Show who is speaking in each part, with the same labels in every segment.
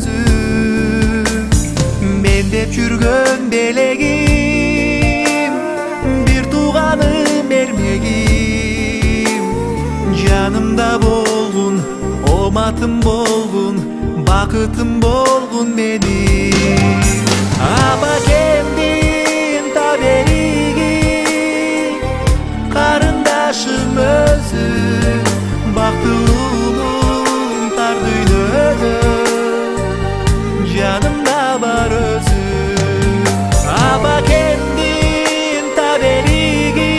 Speaker 1: өзүң. Мен деп жүргөн белегим, бир тууганым эрмегим. Жанымда болгун, оматым болгун, бакытым болгун менин. Апакемдин табериги, карындашым өзүң. Бактылуумун тар дүйнөдө, жанымда бар өзүң. Апакемдин табериги,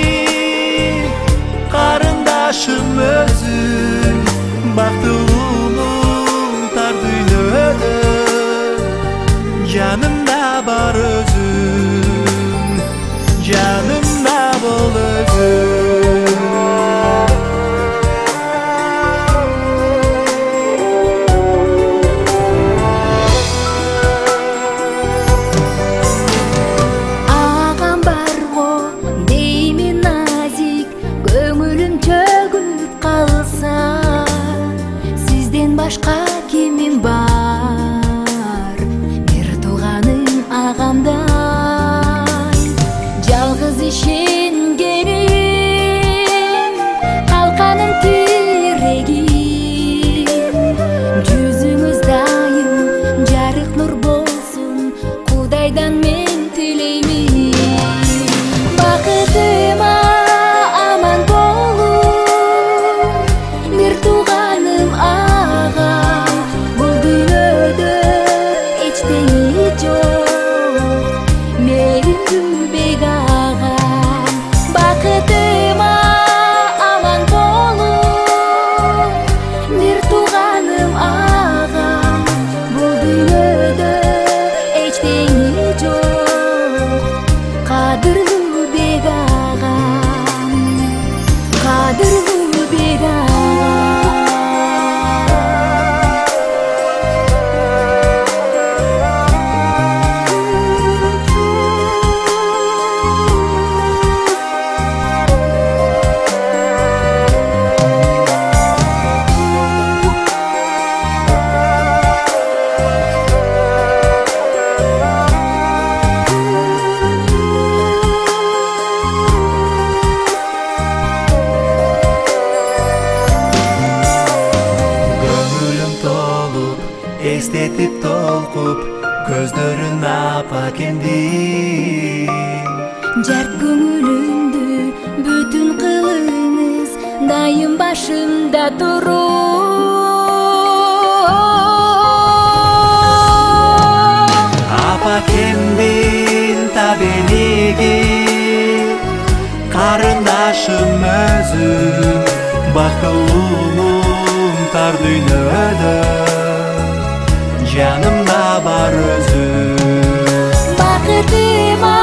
Speaker 1: карындашым өзүң. Бактылуумун тар дүйнөдө, жанымда бар өзүң. Жанымда бол өзүң.
Speaker 2: Ағам бар го деймин назик, көңүлүм төгүп калса, сизден башка кимим бар? Бир тууганым агамдай, жалгыз ишенгеним, калканын тирегим. Жүзүңүз дайым жарык нур болсун, Кудайдан мен тилеймин. Бакытыма аман болуп, бир тууганым агам. Бул дүйнөдө эчтене жок, мээримдүү бек агам. Бакытыма аман болуп, бир тууганым агам. Бул дүйнөдө эчтене жок, кадырлуу бек агам, кадырлуу бек агам.
Speaker 1: Көңүлүм толуп, эстетип толкуп, көздөрүн апакемдин.
Speaker 2: Жарт көңүлүмдү бүтүн кылыңыз, дайым башымда туруп.
Speaker 1: Апакемдин табелиги, карындашым өзүң. Бактылуумун тар дүйнөдө, жанымда бар өзүң.
Speaker 2: Бакытыма